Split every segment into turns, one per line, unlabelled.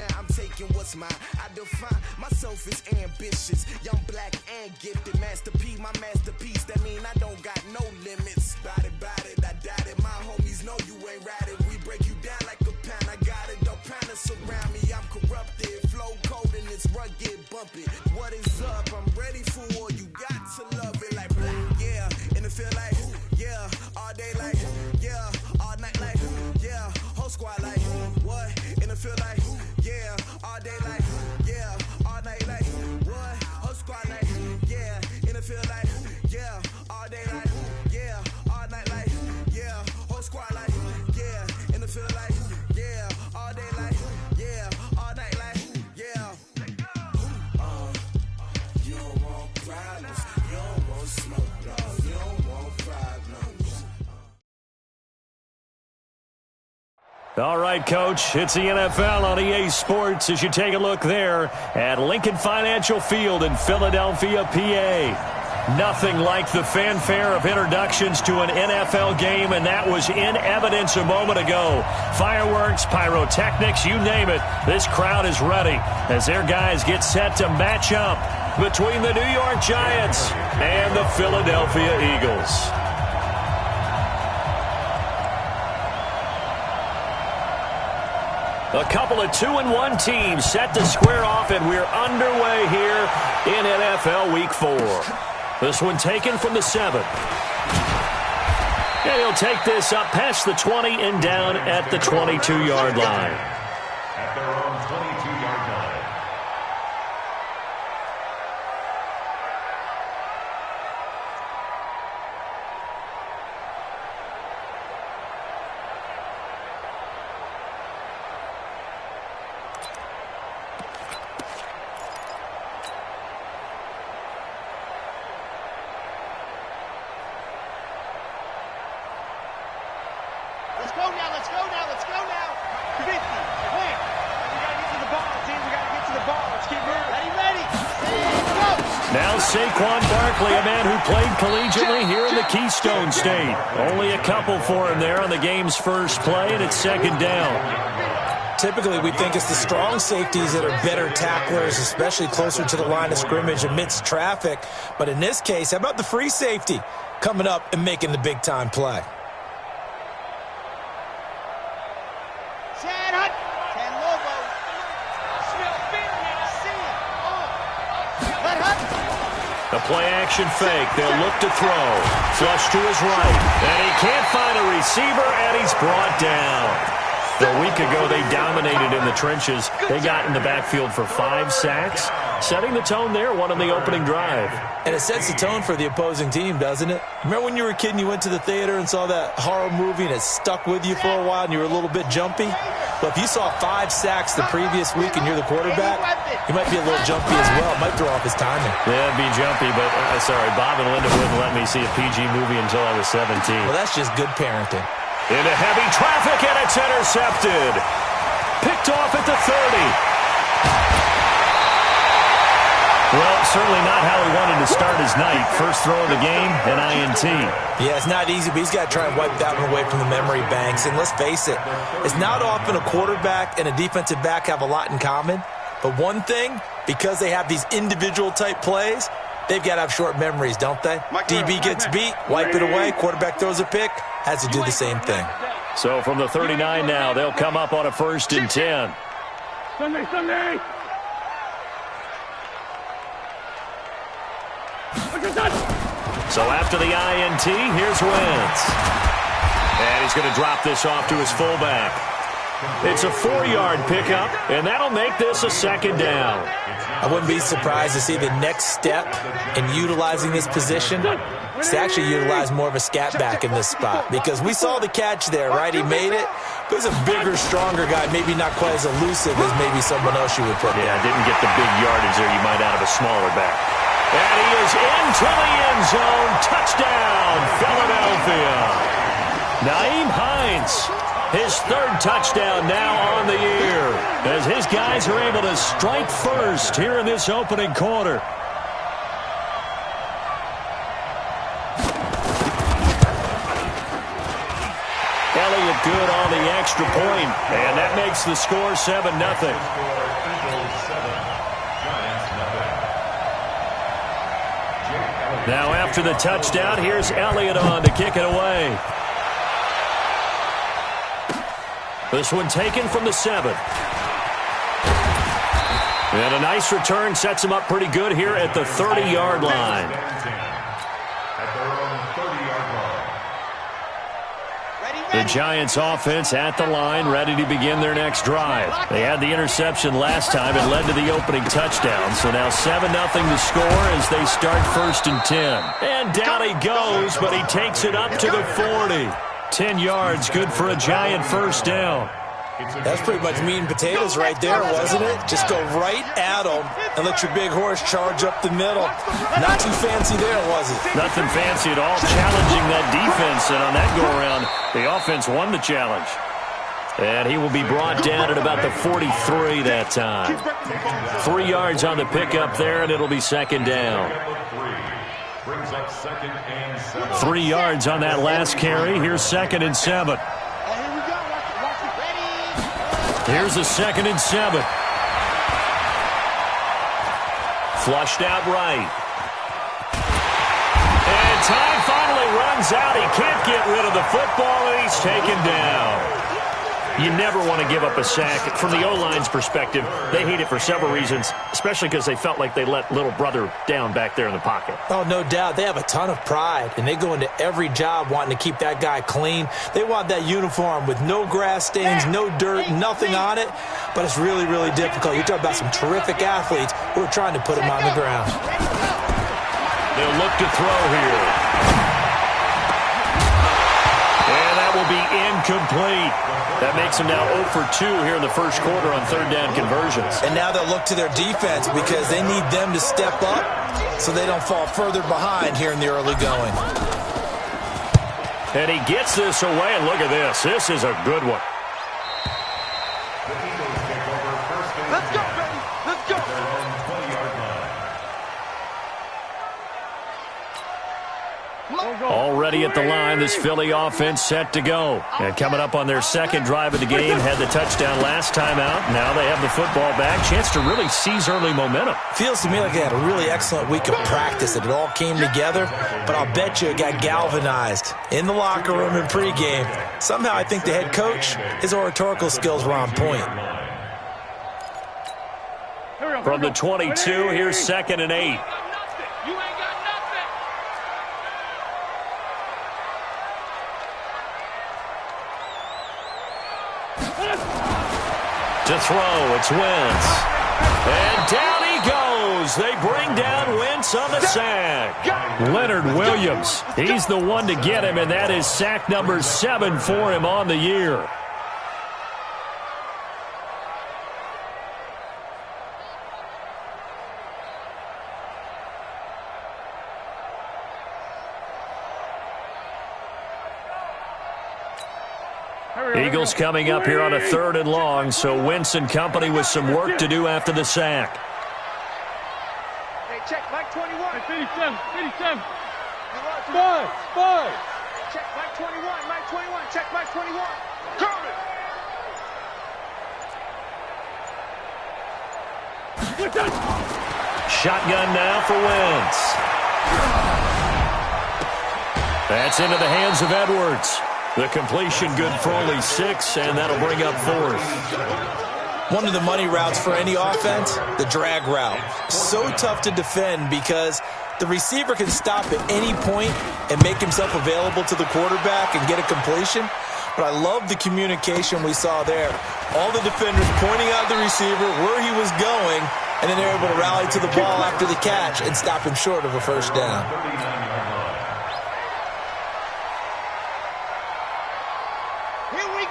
now I'm taking what's mine. I define myself as ambitious, young, black, and gifted. Master P, my masterpiece. That mean I don't got no limits. Bout it, I doubt it. My homies know you ain't ratted. We break you down like a pound. I got it, don't panic surround me. I'm corrupted, flow cold and it's rugged, bumpy. What is up? I'm ready for war. You got to love it like black, yeah. And it feel like, yeah. All day like, yeah. All night like, yeah. Whole squad like, what? And it feel like, yeah. All day like, yeah. All night like, what? Whole squad like, yeah. And it feel like, yeah. All day like, yeah. All night like, yeah. Whole squad like, yeah. And it feel like, yeah. All day like, yeah. All night like, yeah. You don't want problems. You don't want smoke, no. You don't want problems.
All right, Coach, it's the NFL on EA Sports as you take a look there at Lincoln Financial Field in Philadelphia, PA. Nothing like the fanfare of introductions to an NFL game, and that was in evidence a moment ago. Fireworks, pyrotechnics, you name it. This crowd is ready as their guys get set to match up between the New York Giants and the Philadelphia Eagles. A couple of 2-1 teams set to square off, and we're underway here in NFL Week 4. This one taken from the 7. And he'll take this up past the 20 and down at the 22-yard line.
At their own 22-yard line.
Let's go now. Trubisky, where? We got to get to the ball, team. We got to get to the ball. Let's get ready. And go.
Now Saquon Barkley, a man who played collegiately here in the Keystone State. Only a couple for him there on the game's first play, and it's second down.
Typically, we think it's the strong safeties that are better tacklers, especially closer to the line of scrimmage amidst traffic. But in this case, how about the free safety coming up and making the big-time play?
The play-action fake. They'll look to throw. Flush to his right. And he can't find a receiver, and he's brought down. A week ago, they dominated in the trenches. They got in the backfield for 5 sacks, setting the tone there, one on the opening drive.
And it sets the tone for the opposing team, doesn't it? Remember when you were a kid and you went to the theater and saw that horror movie and it stuck with you for a while and you were a little bit jumpy? Well, if you saw 5 sacks the previous week and you're the quarterback, you might be a little jumpy as well. It might throw off his timing.
Yeah, it'd be jumpy, but sorry, Bob and Linda wouldn't let me see a PG movie until I was 17.
Well, that's just good parenting.
Into heavy traffic, and it's intercepted. Picked off at the 30. Well, certainly not how he wanted to start his night. First throw of the game, an INT.
Yeah, it's not easy, but he's got to try and wipe that one away from the memory banks. And let's face it, it's not often a quarterback and a defensive back have a lot in common. But one thing, because they have these individual type plays, they've got to have short memories, don't they? DB gets beat, wipe it away, quarterback throws a pick, has to do the same thing.
So from the 39 now, they'll come up on a 1st and 10.
Sunday.
So after the INT, here's Wentz. And he's going to drop this off to his fullback. It's a 4-yard pickup, and that'll make this a 2nd down.
I wouldn't be surprised to see the next step in utilizing this position is to actually utilize more of a scat back in this spot, because we saw the catch there, right? He made it, but he's a bigger, stronger guy, maybe not quite as elusive as maybe someone else you would put there.
Yeah, didn't get the big yardage there you might out of a smaller back. And he is into the end zone. Touchdown, Philadelphia. Nyheim Hines, his 3rd touchdown now on the year, as his guys are able to strike first here in this opening quarter. Elliott good on the extra point, and that makes the score 7-0. Now after the touchdown, here's Elliott on to kick it away. This one taken from the 7. And a nice return sets him up pretty good here at the 30-yard line. The Giants offense at the line, ready to begin their next drive. They had the interception last time and led to the opening touchdown. So now 7-0 the score as they start 1st and 10. And down he goes, but he takes it up to the 40. 10 yards, good for a Giant first down.
That's pretty much meat and potatoes right there, wasn't it? Just go right at them and let your big horse charge up the middle. Not too fancy there, was it?
Nothing fancy at all. Challenging that defense, and on that go-around, the offense won the challenge. And he will be brought down at about the 43 that time. 3 yards on the pickup there, and it'll be 2nd down. 3 yards on that last carry. Here's 2nd and 7. Here's a 2nd and 7. Flushed out right. And time finally runs out. He can't get rid of the football, and he's taken down. You never want to give up a sack. From the O-line's perspective, they hate it for several reasons, especially because they felt like they let little brother down back there in the pocket.
Oh, no doubt. They have a ton of pride, and they go into every job wanting to keep that guy clean. They want that uniform with no grass stains, no dirt, nothing on it, but it's really, really difficult. You're talking about some terrific athletes who are trying to put him on the ground.
They'll look to throw here. And that will be incomplete. That makes them now 0 for 2 here in the first quarter on 3rd down conversions.
And now they'll look to their defense because they need them to step up so they don't fall further behind here in the early going.
And he gets this away, and look at this. This is a good one.
Let's go, baby. Let's go.
Already at the line, this Philly offense set to go. And coming up on their 2nd drive of the game, had the touchdown last time out. Now they have the football back. Chance to really seize early momentum.
Feels to me like they had a really excellent week of practice, that it all came together, but I'll bet you it got galvanized in the locker room and pregame. Somehow I think the head coach, his oratorical skills were on point.
From the 22, here's 2nd and 8. To throw, it's Wentz. And down he goes. They bring down Wentz on the sack. Leonard Williams, he's the one to get him, and that is sack number 7 for him on the year. Eagles coming up here on a 3rd and long, so Wentz and company with some work to do after the sack.
Hey, check Mike 21. Hey, 57. Check Mike 21. Mike 21. Check Mike 21. Coming.
Shotgun now for Wentz. That's into the hands of Edwards. The completion good for only 6, and that'll bring up 4th.
One of the money routes for any offense, the drag route. So tough to defend because the receiver can stop at any point and make himself available to the quarterback and get a completion. But I love the communication we saw there. All the defenders pointing out the receiver, where he was going, and then they're able to rally to the ball after the catch and stop him short of a first down.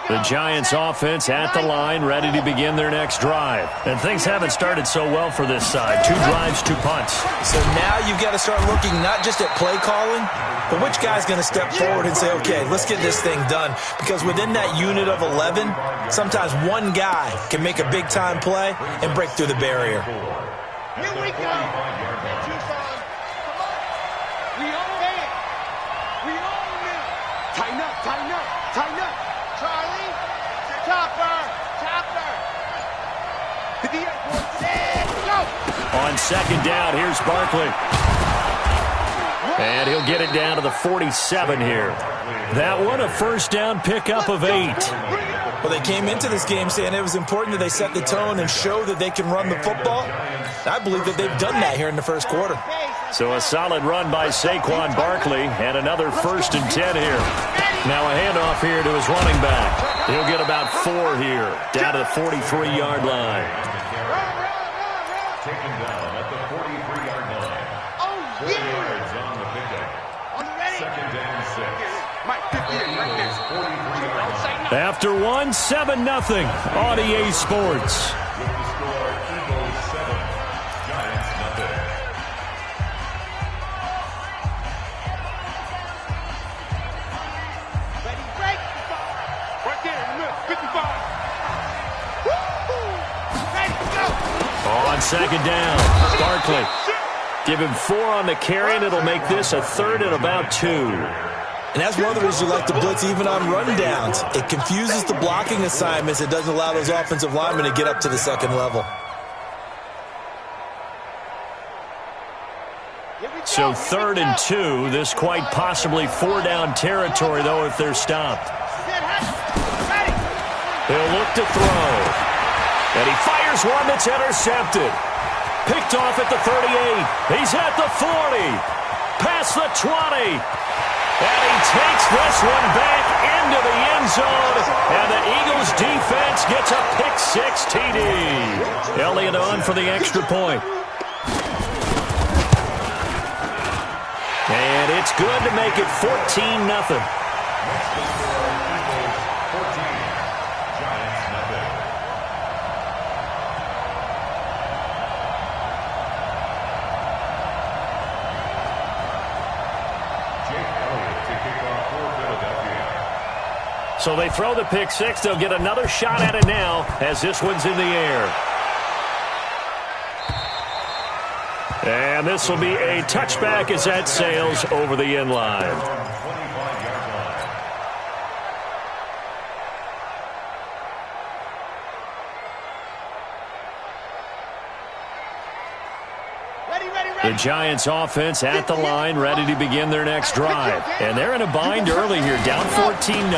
The Giants offense at the line, ready to begin their next drive. And things haven't started so well for this side. 2 drives, 2 punts.
So now you've got to start looking not just at play calling, but which guy's going to step forward and say, okay, let's get this thing done. Because within that unit of 11, sometimes one guy can make a big-time play and break through the barrier.
Here we go. We own it. We own it. Tighten up, tighten up, tighten up. Charlie. Topper. 58 points. And go.
On second down, here's Barkley. And he'll get it down to the 47 here. That one, a first down pickup of 8.
Well, they came into this game saying it was important that they set the tone and show that they can run the football. I believe that they've done that here in the first quarter.
So a solid run by Saquon Barkley and another 1st and 10 here. Now a handoff here to his running back. He'll get about 4 here, down to the 43-yard line.
Taken down at the 43-yard line. 4 yards on the pickup. Second down 6. Eagles 43-yard line.
After 1, 7-0 on EA Sports.
With the score, Eagles 7, Giants nothing.
Ready, break. Right there in the middle. 55. Ready, go.
On second down, Barkley. Give him 4 on the carry, and it'll make this a 3rd and about 2.
And that's one of the reasons you like to blitz even on rundowns. It confuses the blocking assignments. It doesn't allow those offensive linemen to get up to the second level.
So 3rd and 2. This quite possibly 4-down territory, though, if they're stopped. He'll look to throw. And he fires one that's intercepted. Picked off at the 38. He's at the 40. Past the 20. And he takes this one back into the end zone. And the Eagles defense gets a pick-6 TD. Elliott on for the extra point. And it's good to make it 14-0. So they throw the pick-6. They'll get another shot at it now as this one's in the air. And this will be a touchback as that sails over the end line. The Giants offense at the line, ready to begin their next drive. And they're in a bind early here, down 14-0.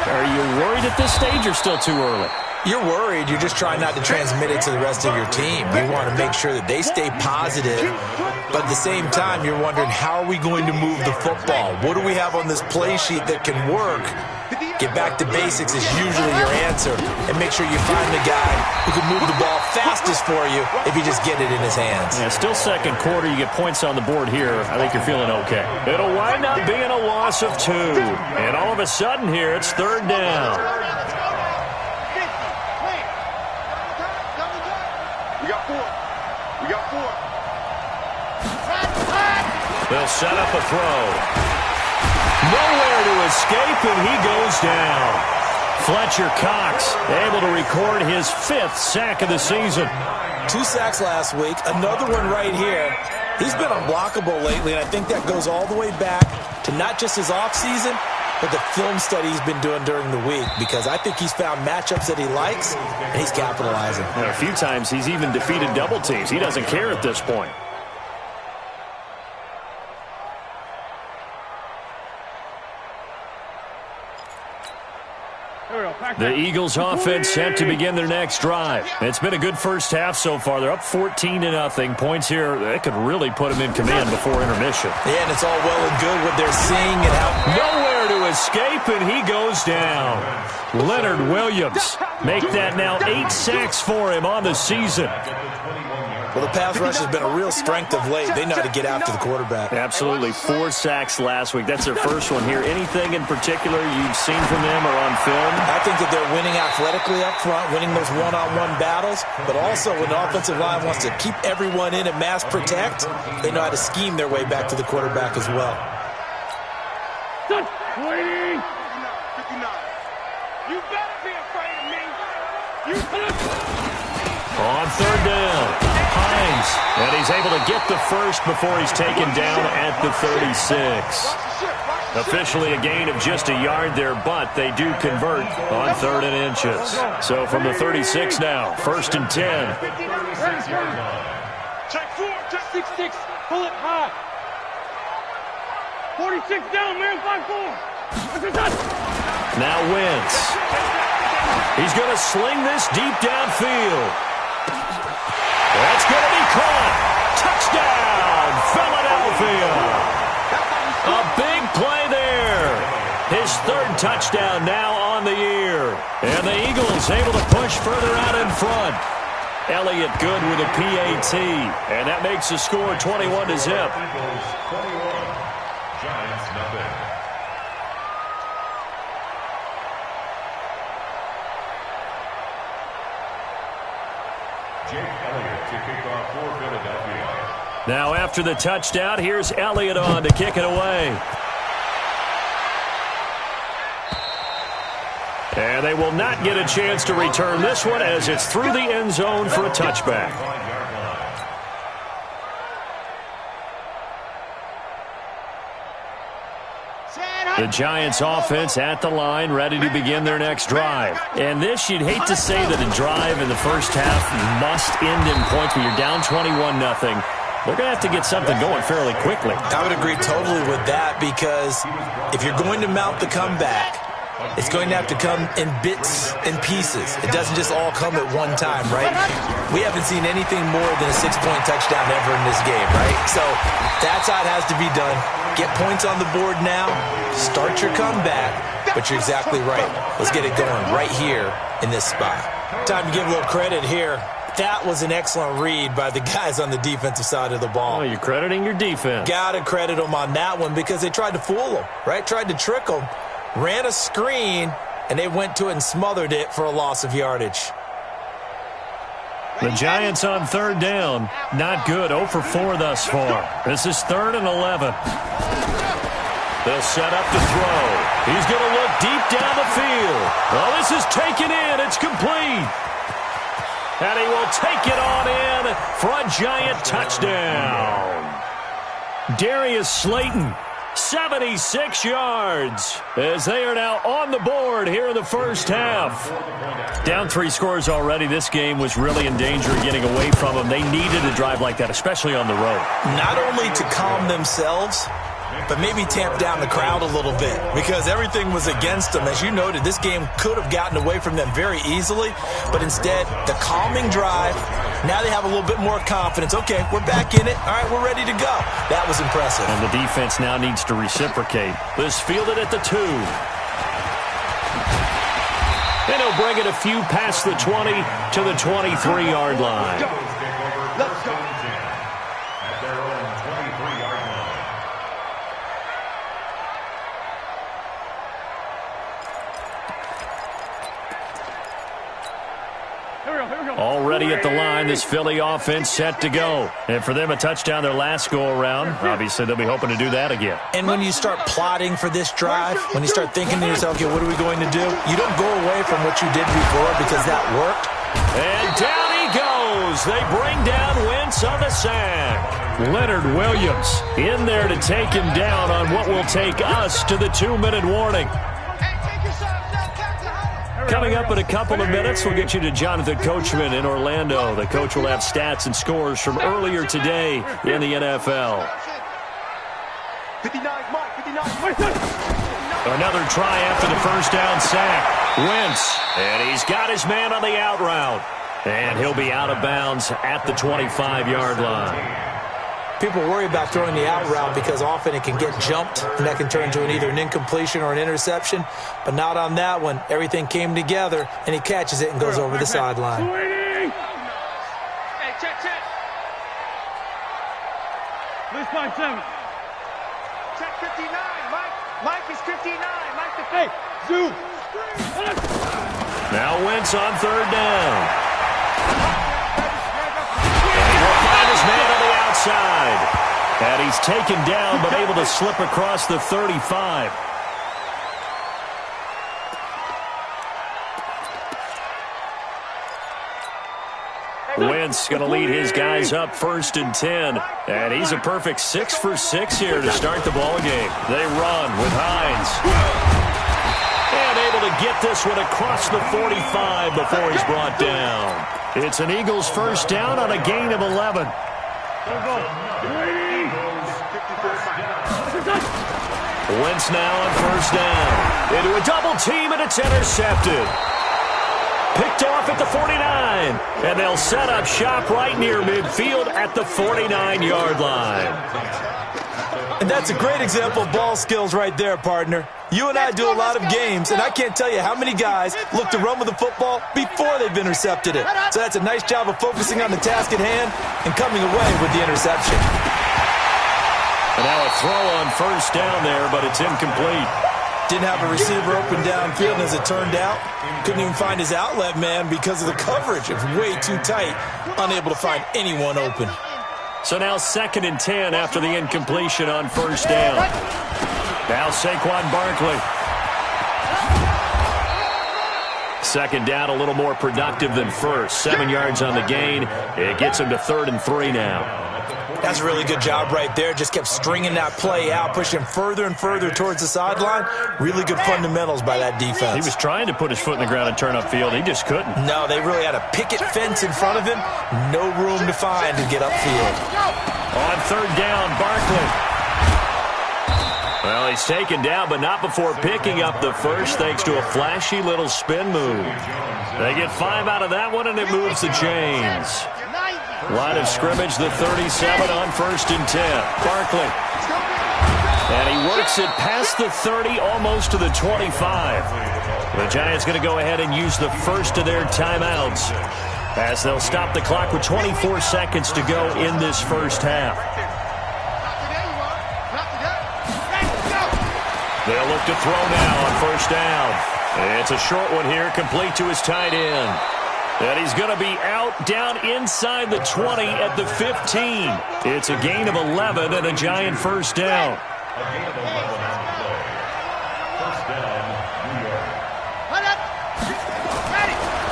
Are you worried at this stage or still too early?
You're worried. You're just trying not to transmit it to the rest of your team. You want to make sure that they stay positive. But at the same time, you're wondering, how are we going to move the football? What do we have on this play sheet that can work? Get back to basics is usually your answer. And make sure you find the guy who can move the ball fastest for you if you just get it in his hands.
Yeah, still second quarter. You get points on the board here. I think you're feeling okay. It'll wind up being a loss of 2. And all of a sudden here, it's 3rd down.
We got 4.
They'll set up a throw. Nowhere to escape, and he goes down. Fletcher Cox able to record his 5th sack of the season.
2 sacks last week, another one right here. He's been unblockable lately, and I think that goes all the way back to not just his offseason, but the film study he's been doing during the week, because I think he's found matchups that he likes, and he's capitalizing.
And a few times he's even defeated double teams. He doesn't care at this point. The Eagles offense set to begin their next drive. It's been a good first half so far. They're up 14-0. Points here, that could really put them in command before intermission.
Yeah, and it's all well and good what they're seeing and how...
Nowhere to escape, and he goes down. Leonard Williams make that now 8 sacks for him on the season.
Well, the pass rush has been a real strength of late. They know how to get after the quarterback.
Absolutely. 4 sacks last week. That's their first one here. Anything in particular you've seen from them or on film?
I think that they're winning athletically up front, winning those one-on-one battles, but also when the offensive line wants to keep everyone in and mass protect, they know how to scheme their way back to the quarterback as well.
59. You better be afraid of me.
On 3rd down. Hines, and he's able to get the first before he's taken down at the 36. Officially a gain of just a yard there, but they do convert on 3rd and inches. So from the 36 now, 1st and 10.
Check 4, check 6-6. Pull it high. 46 down, man, 5-4.
Now Wentz. He's going to sling this deep downfield. That's going to be caught. Touchdown, Philadelphia. A big play there. His 3rd touchdown now on the year. And the Eagles able to push further out in front. Elliott good with a PAT. And that makes the score 21-0.
Giants nothing. Jake Elliott to kick off for Philadelphia.
Now after the touchdown, here's Elliott on to kick it away. And they will not get a chance to return this one as it's through the end zone for a touchback. The Giants offense at the line, ready to begin their next drive. And this, you'd hate to say that a drive in the first half must end in points when you're down 21-0. They're going to have to get something going fairly quickly.
I would agree totally with that because if you're going to mount the comeback, it's going to have to come in bits and pieces. It doesn't just all come at one time, right? We haven't seen anything more than a 6-point touchdown ever in this game, right? So that's how it has to be done. Get points on the board now. Start your comeback. But you're exactly right. Let's get it going right here in this spot. Time to give a little credit here. That was an excellent read by the guys on the defensive side of the ball.
Oh, you're crediting your defense.
Got to credit them on that one because they tried to fool them, right? Tried to trick them. Ran a screen, and they went to it and smothered it for a loss of yardage.
The Giants on 3rd down. Not good. 0 for 4 thus far. This is 3rd and 11. They'll set up to throw. He's going to look deep down the field. Well, this is taken in. It's complete. And he will take it on in for a Giant touchdown. Darius Slayton, 76 yards, as they are now on the board here in the first half. Down 3 scores already. This game was really in danger of getting away from them. They needed a drive like that, especially on the road.
Not only to calm themselves, but maybe tamp down the crowd a little bit because everything was against them. As you noted, this game could have gotten away from them very easily, but instead, the calming drive, now they have a little bit more confidence. Okay, we're back in it. All right, we're ready to go. That was impressive.
And the defense now needs to reciprocate. This fielded at the 2. And he'll bring it a few past the 20 to the 23-yard line.
Let's go. At their own 23-yard line.
Already at the line, this Philly offense set to go. And for them, a touchdown their last go-around. Obviously, they'll be hoping to do that again.
And when you start plotting for this drive, when you start thinking to yourself, okay, what are we going to do? You don't go away from what you did before because that worked.
And down he goes. They bring down Wentz on the sack. Leonard Williams in there to take him down on what will take us to the 2-minute warning. Coming up in a couple of minutes, we'll get you to Jonathan Coachman in Orlando. The coach will have stats and scores from earlier today in the NFL.
59, Mike, 59.
Another try after the first down sack. Wentz, and he's got his man on the out route. And he'll be out of bounds at the 25-yard line.
People worry about throwing the out route because often it can get jumped, and that can turn into either an incompletion or an interception. But not on that one. Everything came together, and he catches it and goes over the sideline.
Hey, check. Where's 5-7? Check 59, Mike. Mike is 59. Mike the fake. Zoom.
Now Wentz on 3rd down. His man on the outside. And he's taken down, but able to slip across the 35. Wentz going to lead his guys up 1st and 10. And he's a perfect 6 for 6 here to start the ball game. They run with Hines. And able to get this one across the 45 before he's brought down. It's an Eagles first down on a gain of 11. Wentz now on first down. Into a double team, and it's intercepted. Picked off at the 49. And they'll set up shop right near midfield at the 49-yard line.
And that's a great example of ball skills right there, partner. You and I do a lot of games, and I can't tell you how many guys look to run with the football before they've intercepted it. So that's a nice job of focusing on the task at hand and coming away with the interception.
And now a throw on first down there, but it's incomplete.
Didn't have a receiver open downfield, and as it turned out, couldn't even find his outlet man because of the coverage. It was way too tight, unable to find anyone open.
So now 2nd and 10 after the incompletion on first down. Now Saquon Barkley. 2nd down, a little more productive than first. 7 yards on the gain. It gets him to 3rd and 3 now.
That's a really good job right there. Just kept stringing that play out, pushing him further and further towards the sideline. Really good fundamentals by that defense.
He was trying to put his foot in the ground and turn upfield. He just couldn't.
No, they really had a picket fence in front of him. No room to find to get upfield.
On 3rd down, Barkley. Well, he's taken down, but not before picking up the first thanks to a flashy little spin move. They get 5 out of that one, and it moves the chains. Line of scrimmage, the 37 on 1st and 10. Barkley. And he works it past the 30, almost to the 25. The Giants going to go ahead and use the first of their timeouts as they'll stop the clock with 24 seconds to go in this first half. They'll look to throw now on first down. It's a short one here, complete to his tight end. And he's going to be out down inside the 20 at the 15. It's a gain of 11 and a Giant first down.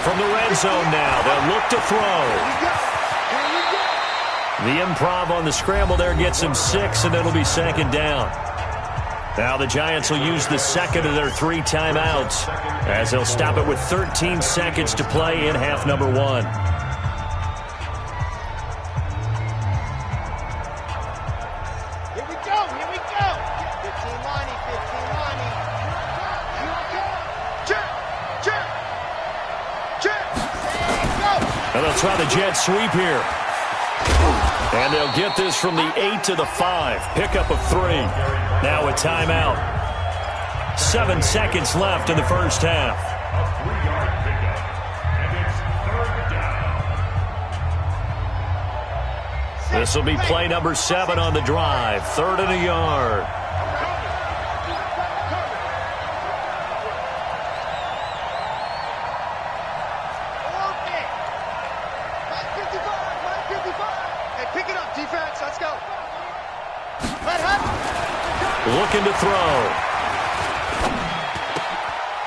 From the red zone now, they'll look to throw. The improv on the scramble there gets him 6, and it'll be 2nd down. Now the Giants will use the 2nd of their 3 timeouts as they'll stop it with 13 seconds to play in half number 1.
Here we go, here we go. 15 Lonnie, 15 Lonnie.
And they'll try the jet sweep here. And they'll get this from the 8 to the 5. Pickup of 3. Now a timeout. 7 seconds left in the first half. This will be play number 7 on the drive. 3rd and a yard. Looking to throw.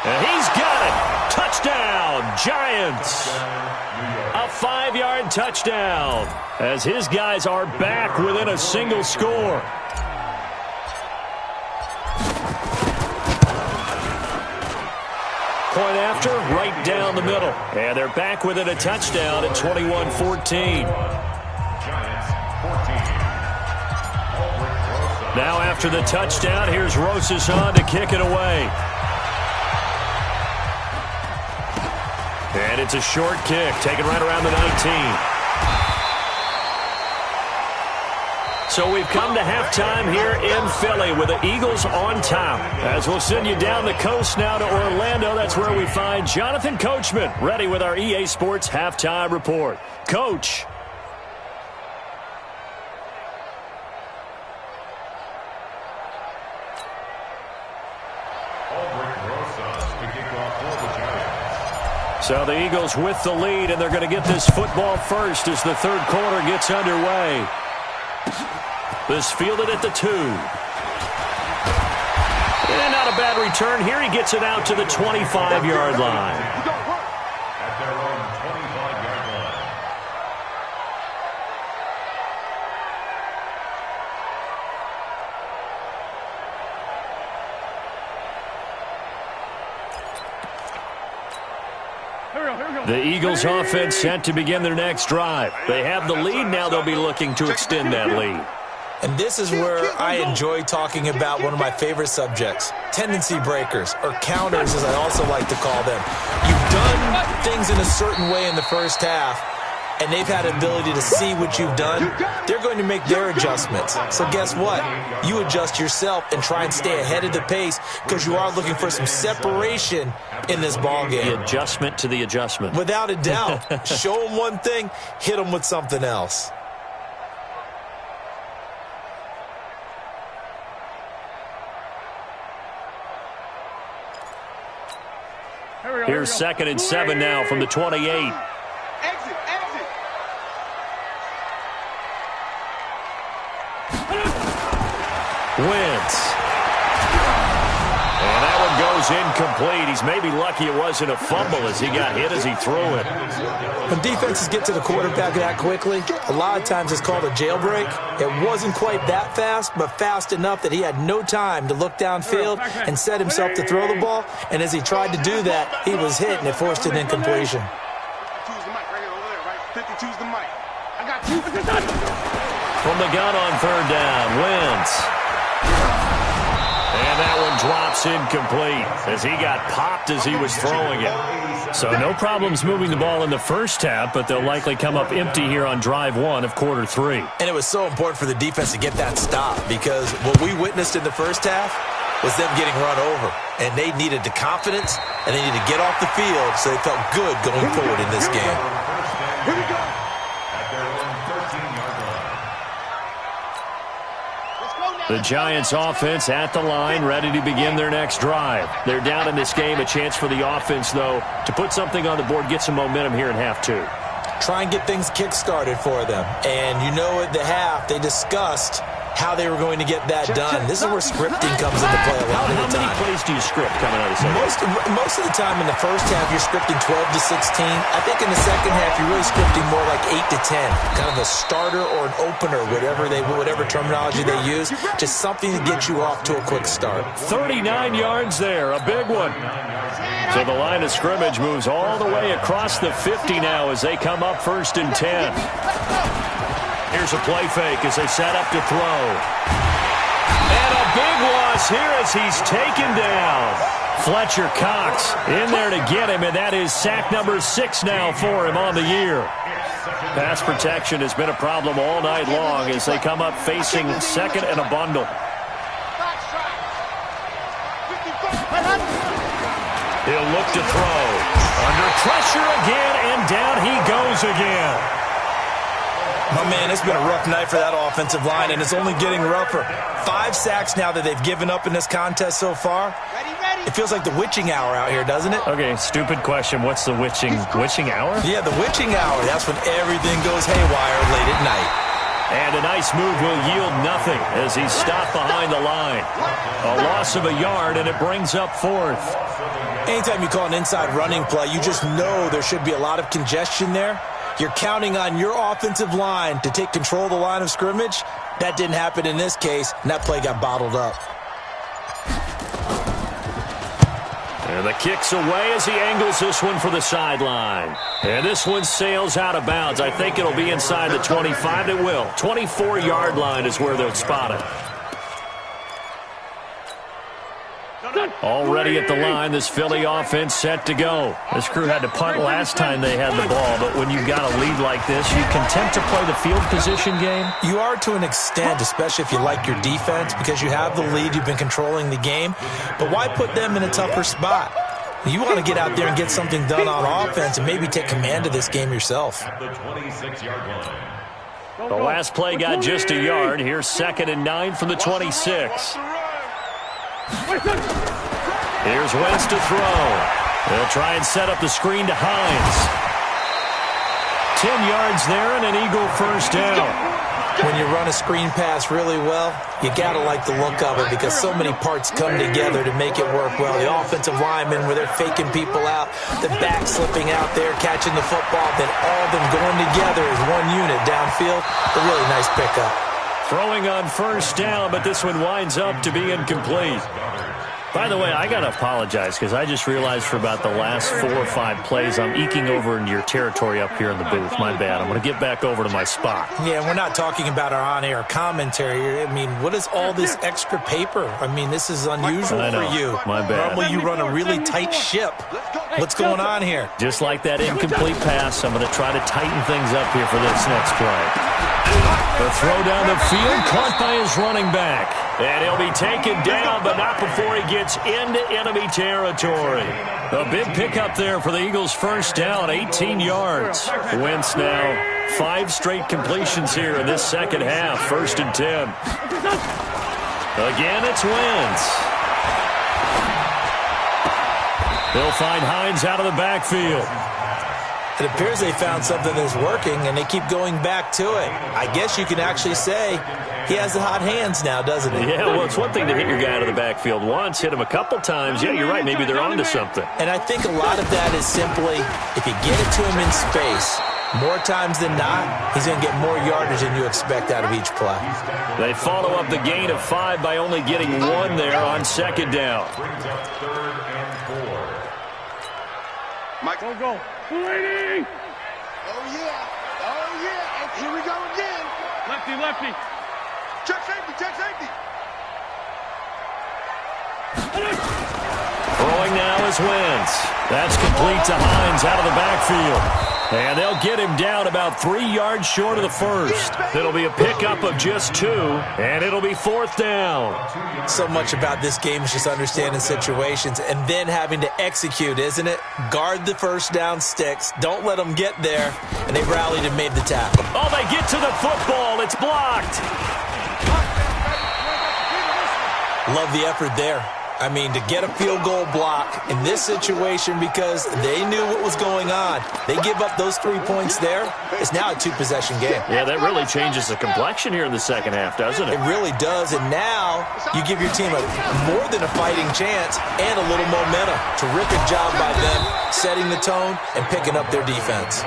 And he's got it. Touchdown, Giants. A 5-yard touchdown as his guys are back within a single score. Point after, right down the middle. And they're back within a touchdown at 21-14. Now after the touchdown, here's Rosas on to kick it away. And it's a short kick, taken right around the 19. So we've come to halftime here in Philly with the Eagles on top. As we'll send you down the coast now to Orlando, that's where we find Jonathan Coachman ready with our EA Sports Halftime Report. Coach. So the Eagles with the lead, and they're going to get this football first as the 3rd quarter gets underway. This fielded at the 2. And not a bad return here. He gets it out to the 25-yard line. The Eagles offense set to begin their next drive. They have the lead now. They'll be looking to extend that lead.
And this is where I enjoy talking about one of my favorite subjects, tendency breakers, or counters as I also like to call them. You've done things in a certain way in the first half, and they've had the ability to see what you've done. They're going to make their adjustments. So guess what? You adjust yourself and try and stay ahead of the pace because you are looking for some separation in this ball game.
The adjustment to the adjustment.
Without a doubt. Show them one thing, hit them with something else.
Here's 2nd and 7 now from the 28.
Exit.
Wentz. And that one goes incomplete. He's maybe lucky it wasn't a fumble as he got hit as he threw it.
When defenses get to the quarterback that quickly, a lot of times it's called a jailbreak. It wasn't quite that fast, but fast enough that he had no time to look downfield and set himself to throw the ball. And as he tried to do that, he was hit, and it forced an incompletion.
52's the mic right here over there, right? 52's the mic. I got you.
From the gun on 3rd down, Wentz. And that one drops incomplete as he got popped as he was throwing it. So no problems moving the ball in the first half, but they'll likely come up empty here on drive 1 of quarter 3.
And it was so important for the defense to get that stop because what we witnessed in the first half was them getting run over. And they needed the confidence, and they needed to get off the field so they felt good going forward in this game.
Here we go.
The Giants offense at the line, ready to begin their next drive. They're down in this game. A chance for the offense, though, to put something on the board, get some momentum here in half 2.
Try and get things kick-started for them. And you know at the half, they discussed how they were going to get that done. This is where scripting comes into play a lot of the time.
How many plays do you script coming out of the second?
Most of the time in the first half, you're scripting 12 to 16. I think in the second half, you're really scripting more like 8 to 10. Kind of a starter or an opener, whatever terminology they use. Just something to get you off to a quick start.
39 yards there, a big one. So the line of scrimmage moves all the way across the 50 now as they come up 1st and 10. Here's a play fake as they set up to throw. And a big loss here as he's taken down. Fletcher Cox in there to get him, and that is sack number 6 now for him on the year. Pass protection has been a problem all night long as they come up facing 2nd and a bundle. He'll look to throw. Under pressure again, and down he goes again.
Oh, man, it's been a rough night for that offensive line, and it's only getting rougher. 5 sacks now that they've given up in this contest so far. It feels like the witching hour out here, doesn't it?
Okay, stupid question. What's the witching hour?
Yeah, the witching hour. That's when everything goes haywire late at night.
And a nice move will yield nothing as he's stopped behind the line. A loss of a yard, and it brings up 4th.
Anytime you call an inside running play, you just know there should be a lot of congestion there. You're counting on your offensive line to take control of the line of scrimmage. That didn't happen in this case, and that play got bottled up.
And the kick's away as he angles this one for the sideline. And this one sails out of bounds. I think it'll be inside the 25. It will. 24-yard line is where they'll spot it. Already at the line, this Philly offense set to go. This crew had to punt last time they had the ball, but when you've got a lead like this, you content to play the field position game?
You are to an extent, especially if you like your defense, because you have the lead, you've been controlling the game. But why put them in a tougher spot? You want to get out there and get something done on offense and maybe take command of this game yourself.
The last play got just a yard. Here's 2nd and 9 from the 26. Here's Wentz to throw. They'll try and set up the screen to Hines. 10 yards there and an Eagle first down.
When you run a screen pass really well, you got to like the look of it because so many parts come together to make it work well. The offensive linemen, where they're faking people out, the back slipping out there, catching the football, then all of them going together as one unit downfield. A really nice pickup.
Throwing on first down, but this one winds up to be incomplete. By the way, I got to apologize because I just realized for about the last 4 or 5 plays, I'm eking over into your territory up here in the booth. My bad. I'm going to get back over to my spot.
Yeah, we're not talking about our on-air commentary. I mean, what is all this extra paper? I mean, this is unusual for you.
My bad.
Normally you run a really tight ship. What's going on here?
Just like that incomplete pass, I'm going to try to tighten things up here for this next play. The throw down the field, caught by his running back. And he'll be taken down, but not before he gets into enemy territory. A big pickup there for the Eagles' first down, 18 yards. Wentz now 5 straight completions here in this second half, 1st and 10. Again, it's Wentz. They'll find Hines out of the backfield.
It appears they found something that's working, and they keep going back to it. I guess you can actually say he has the hot hands now, doesn't he?
Yeah, well, it's one thing to hit your guy out of the backfield once, hit him a couple times. Yeah, you're right. Maybe they're onto something.
And I think a lot of that is simply if you get it to him in space, more times than not, he's going to get more yardage than you expect out of each play.
They follow up the gain of 5 by only getting 1 there on 2nd down.
Brings up 3rd and 4.
Mike, go. Lady! Oh, yeah. Oh, yeah. And here we go again. Lefty. Check safety.
Throwing now is Wentz. That's complete to Hines out of the backfield. And they'll get him down about 3 yards short of the first. It'll be a pickup of just 2, and it'll be 4th down.
So much about this game is just understanding situations and then having to execute, isn't it? Guard the first down sticks. Don't let them get there. And they rallied and made the tackle.
Oh, they get to the football. It's blocked.
Love the effort there. I mean, to get a field goal block in this situation because they knew what was going on. They give up those 3 points there. It's now a 2-possession game.
Yeah, that really changes the complexion here in the second half, doesn't it?
It really does, and now you give your team more than a fighting chance and a little momentum. Terrific job by them setting the tone and picking up their defense.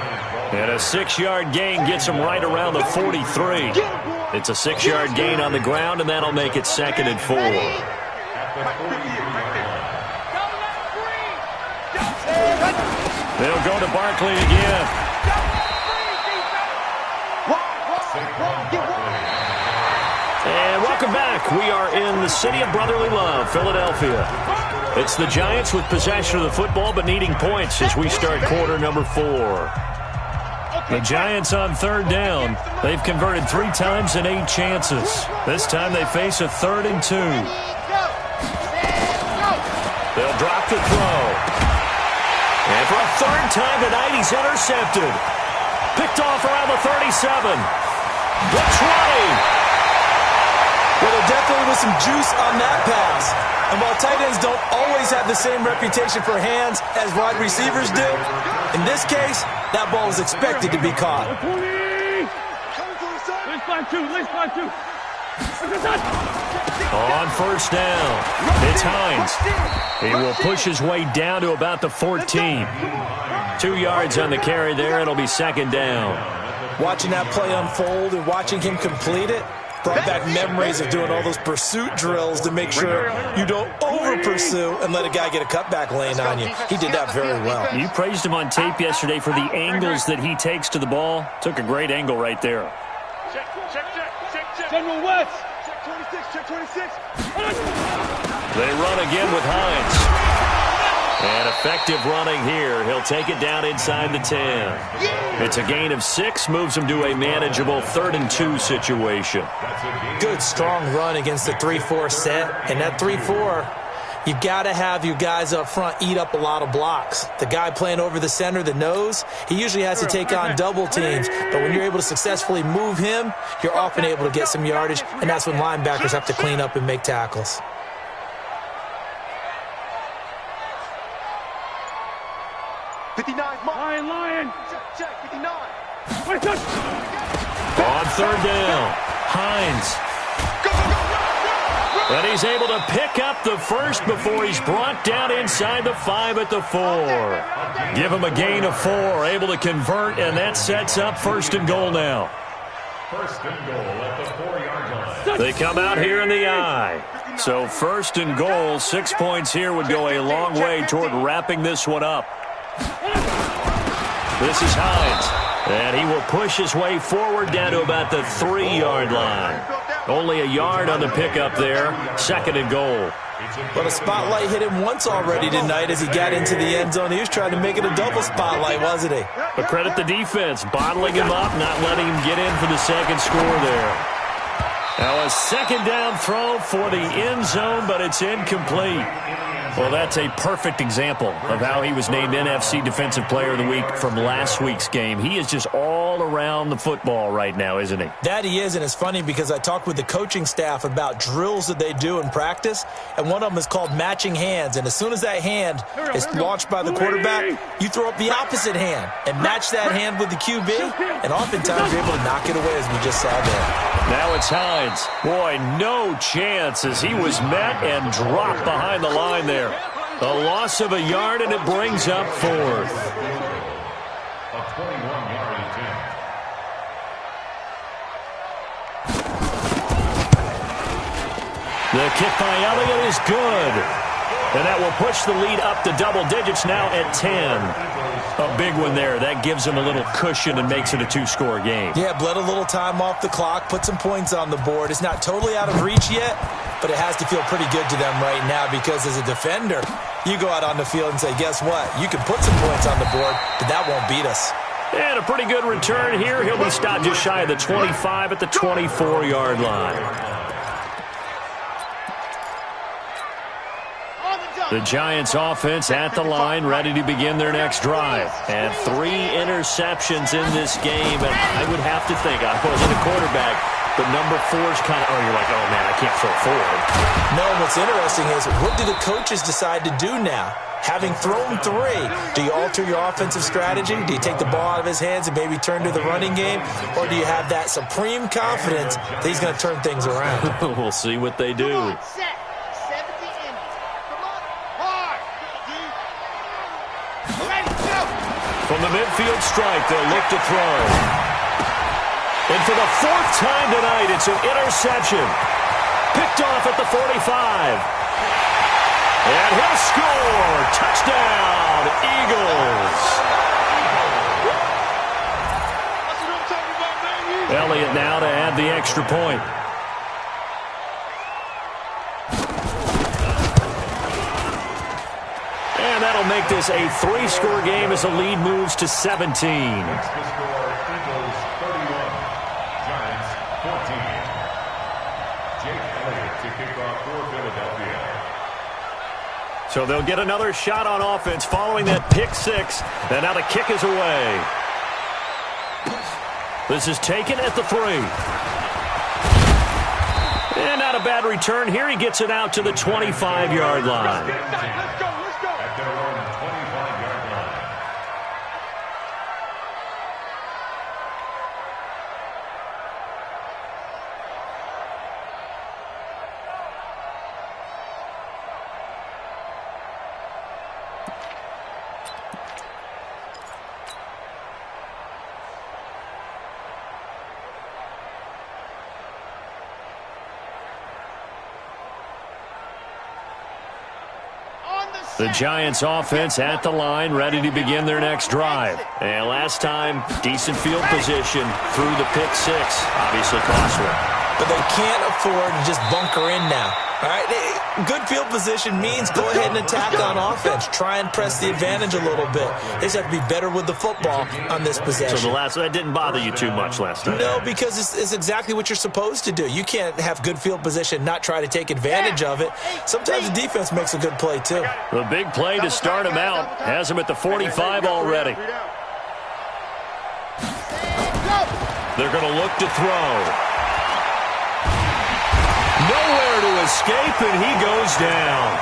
And a 6-yard gain gets them right around the 43. It's a 6-yard gain on the ground, and that'll make it 2nd and 4. They'll go to Barkley again. And welcome back. We are in the city of brotherly love, Philadelphia. It's the Giants with possession of the football but needing points as we start quarter number 4. The Giants on 3rd down. They've converted 3 times in 8 chances. This time they face a 3rd and 2. They'll drop the throw. And for a 3rd time tonight, he's intercepted. Picked off around the 37. The 20.
Well, there definitely was some juice on that pass. And while tight ends don't always have the same reputation for hands as wide receivers do, in this case, that ball was expected to be caught.
On 1st down, it's Hines. He will push his way down to about the 14. 2 yards on the carry there. It'll be 2nd down.
Watching that play unfold and watching him complete it brought back memories of doing all those pursuit drills to make sure you don't over-pursue and let a guy get a cutback lane on you. He did that very well.
You praised him on tape yesterday for the angles that he takes to the ball. Took a great angle right there.
Check. General West. Check 26.
They run again with Hines. And effective running here. He'll take it down inside the 10. It's a gain of 6, moves him to a manageable 3rd and 2 situation.
Good, strong run against the 3-4 set. And that 3-4, you've got to have your guys up front eat up a lot of blocks. The guy playing over the center, the nose, he usually has to take on double teams. But when you're able to successfully move him, you're often able to get some yardage. And that's when linebackers have to clean up and make tackles.
Lion. Check, 59.
On 3rd down, Hines. But he's able to pick up the first before he's brought down inside the 5 at the 4. Give him a gain of 4, able to convert, and that sets up 1st and goal now.
1st and goal at the 4-yard line.
They come out here in the I. So first and goal, 6 points here would go a long way toward wrapping this one up. This is Hines, and he will push his way forward down to about the 3-yard line. Only a yard on the pickup there, 2nd and goal.
Well, the spotlight hit him once already tonight as he got into the end zone. He was trying to make it a double spotlight, wasn't he?
But credit the defense, bottling him up, not letting him get in for the second score there. Now a 2nd down throw for the end zone, but it's incomplete. Well, that's a perfect example of how he was named NFC Defensive Player of the Week from last week's game. He is just all around the football right now, isn't he?
That he is, and it's funny because I talked with the coaching staff about drills that they do in practice, and one of them is called matching hands. And as soon as that hand is launched by the quarterback, you throw up the opposite hand and match that hand with the QB, and oftentimes you're able to knock it away, as we just saw there.
Now it's Hines. Boy, no chance as he was met and dropped behind the line there. A loss of a yard, and it brings up 4th.
A 21-yard attempt.
The kick by Elliott is good. And that will push the lead up to double digits now at 10. A big one there. That gives him a little cushion and makes it a 2-score game.
Yeah, bled a little time off the clock, put some points on the board. It's not totally out of reach yet, but it has to feel pretty good to them right now because as a defender, you go out on the field and say, guess what? You can put some points on the board, but that won't beat us.
And a pretty good return here. He'll be stopped just shy of the 25 at the 24-yard line. The Giants offense at the line, ready to begin their next drive. And 3 interceptions in this game. And I would have to think, I wasn't a quarterback, but number 4's kind of, you're like, oh, man, I can't throw forward.
No, what's interesting is, what do the coaches decide to do now? Having thrown 3, do you alter your offensive strategy? Do you take the ball out of his hands and maybe turn to the running game? Or do you have that supreme confidence that he's going to turn things around?
We'll see what they do. From the midfield strike, they'll look to throw. And for the 4th time tonight, it's an interception. Picked off at the 45. And he'll score. Touchdown, Eagles. Elliott now to add the extra point. And that'll make this a 3-score game as the lead moves to 17.
Next to score, Eagles 31, Giants 14. Jake Elliott to kick off for Philadelphia.
So they'll get another shot on offense following that pick 6. And now the kick is away. This is taken at the 3. And not a bad return here. He gets it out to the 25-yard line.
Let's go. At their own 25-yard line.
The Giants offense at the line, ready to begin their next drive. And last time, decent field position through the pick 6. Obviously costly.
But they can't afford to just bunker in now. All right, good field position means go ahead and attack on offense. Try and press the advantage a little bit. They just have to be better with the football on this possession.
So that didn't bother you too much last time?
No, because it's exactly what you're supposed to do. You can't have good field position, not try to take advantage of it. Sometimes the defense makes a good play, too.
The big play to start him out has him at the 45 already. They're going to look to throw. Nowhere to escape, and he goes down.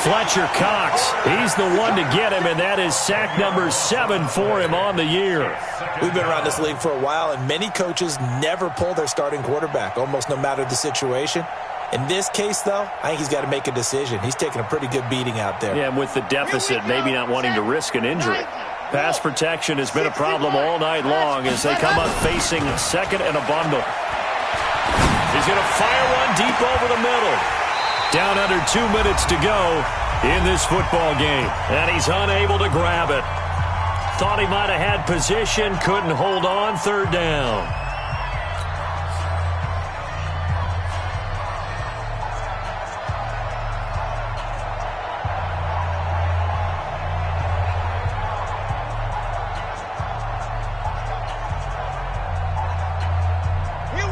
Fletcher Cox, he's the one to get him, and that is sack number 7 for him on the year.
We've been around this league for a while, and many coaches never pull their starting quarterback, almost no matter the situation. In this case, though, I think he's got to make a decision. He's taking a pretty good beating out there.
Yeah, and with the deficit, maybe not wanting to risk an injury. Pass protection has been a problem all night long as they come up facing second and a bundle. He's going to fire one deep over the middle. Down under 2 minutes to go in this football game. And he's unable to grab it. Thought he might have had position, couldn't hold on, third down.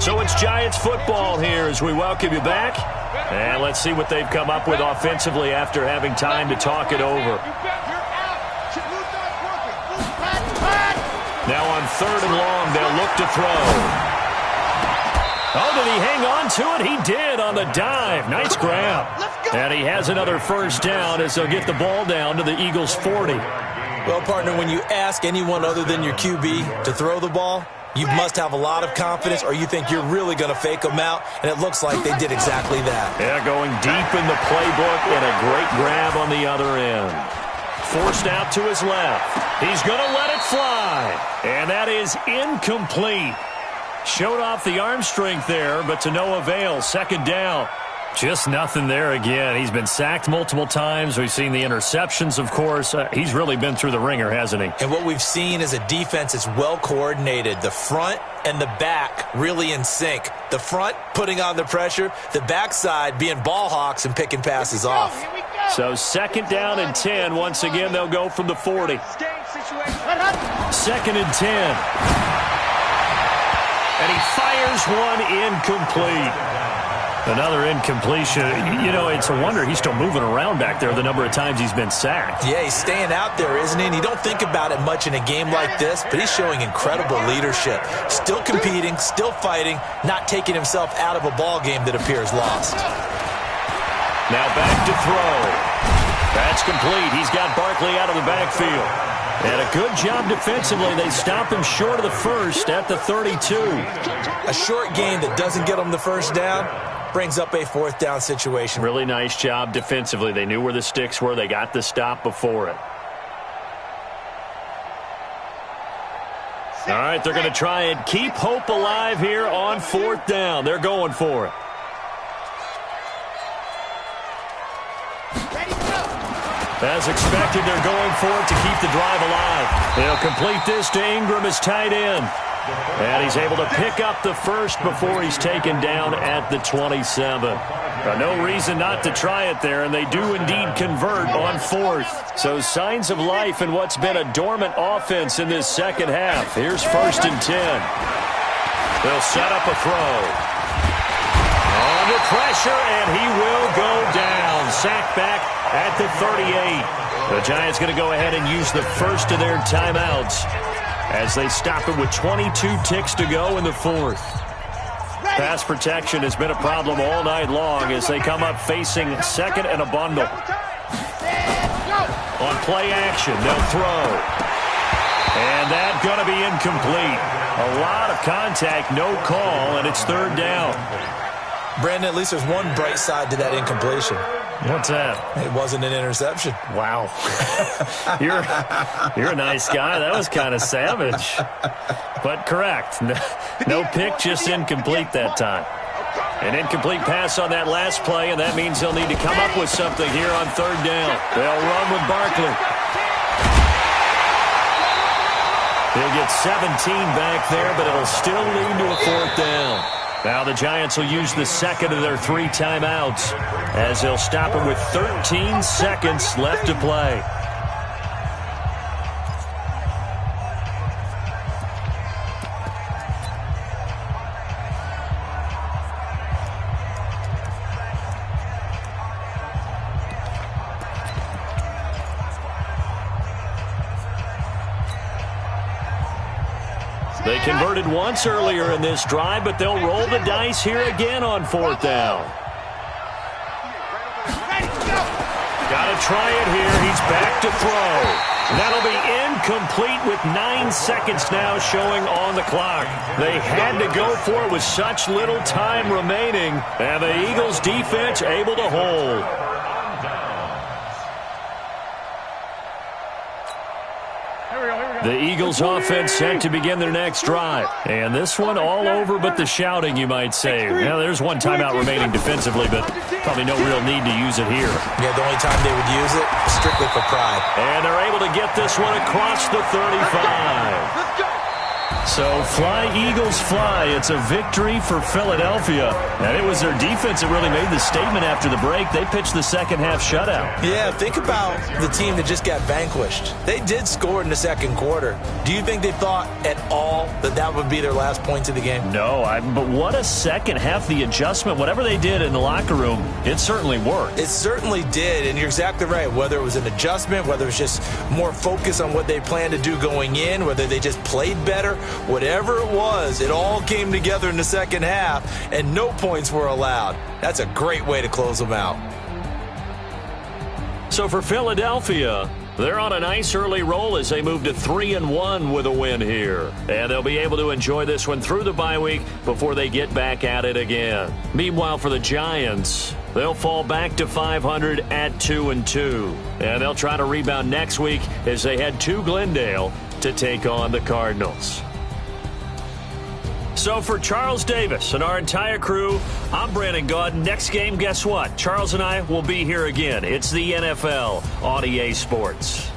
So it's Giants football here as we welcome you back. And let's see what they've come up with offensively after having time to talk it over. Now on 3rd and long, they'll look to throw. Oh, did he hang on to it? He did on the dive. Nice grab. And he has another first down as they'll get the ball down to the Eagles' 40.
Well, partner, when you ask anyone other than your QB to throw the ball, you must have a lot of confidence, or you think you're really going to fake them out, and it looks like they did exactly that.
Yeah, going deep in the playbook and a great grab on the other end. Forced out to his left. He's going to let it fly, and that is incomplete. Showed off the arm strength there, but to no avail. 2nd down. Just nothing there again. He's been sacked multiple times. We've seen the interceptions, of course. He's really been through the ringer, hasn't he?
And what we've seen is a defense that's well coordinated. The front and the back really in sync. The front putting on the pressure. The backside being ball hawks and picking passes off.
So 2nd down and 10. Once again, they'll go from the 40. 2nd and 10. And he fires one incomplete. Another incompletion. You know, it's a wonder he's still moving around back there the number of times he's been sacked.
Yeah, he's staying out there, isn't he? And you don't think about it much in a game like this, but he's showing incredible leadership. Still competing, still fighting, not taking himself out of a ball game that appears lost.
Now back to throw. That's complete. He's got Barkley out of the backfield. And a good job defensively. They stop him short of the first at the 32.
A short game that doesn't get him the first down brings up a 4th down situation.
Really nice job defensively. They knew where the sticks were. They got the stop before it. All right, they're going to try and keep hope alive here on 4th down. They're going for it. As expected, they're going for it to keep the drive alive. They'll complete this to Ingram as tight end. And he's able to pick up the first before he's taken down at the 27. No reason not to try it there, and they do indeed convert on 4th. So signs of life in what's been a dormant offense in this second half. Here's 1st and 10. They'll set up a throw. Under pressure, and he will go down. Sacked back at the 38. The Giants going to go ahead and use the first of their timeouts as they stop it with 22 ticks to go in the 4th. Pass protection has been a problem all night long as they come up facing 2nd and a bundle. On play action, they'll throw. And that's going to be incomplete. A lot of contact, no call, and it's 3rd down.
Brandon, at least there's one bright side to that incompletion.
What's that?
It wasn't an interception.
Wow. You're a nice guy. That was kind of savage. But correct. No pick, just incomplete that time. An incomplete pass on that last play, and that means they'll need to come up with something here on 3rd down. They'll run with Barkley. He'll get 17 back there, but it'll still lead to a 4th down. Now the Giants will use the 2nd of their 3 timeouts as they'll stop it with 13 seconds left to play. They converted once earlier in this drive, but they'll roll the dice here again on 4th down. Got to try it here. He's back to throw. That'll be incomplete with 9 seconds now showing on the clock. They had to go for it with such little time remaining, and the Eagles defense able to hold. The Eagles offense set to begin their next drive. And this one all over but the shouting, you might say. Now, there's one timeout remaining defensively, but probably no real need to use it here.
Yeah, the only time they would use it, strictly for pride.
And they're able to get this one across the 35.
Let's go.
So fly, Eagles, fly. It's a victory for Philadelphia. And it was their defense that really made the statement after the break. They pitched the second-half shutout.
Yeah, think about the team that just got vanquished. They did score in the second quarter. Do you think they thought at all that that would be their last points of the game?
No, but what a second half. The adjustment, whatever they did in the locker room, it certainly worked.
It certainly did, and you're exactly right. Whether it was an adjustment, whether it was just more focus on what they planned to do going in, whether they just played better, whatever it was, it all came together in the second half, and no points were allowed. That's a great way to close them out.
So for Philadelphia, they're on a nice early roll as they move to 3-1 with a win here. And they'll be able to enjoy this one through the bye week before they get back at it again. Meanwhile, for the Giants, they'll fall back to 500 at 2-2. And they'll try to rebound next week as they head to Glendale to take on the Cardinals. So for Charles Davis and our entire crew, I'm Brandon Gaud. Next game, guess what? Charles and I will be here again. It's the NFL on EA Sports.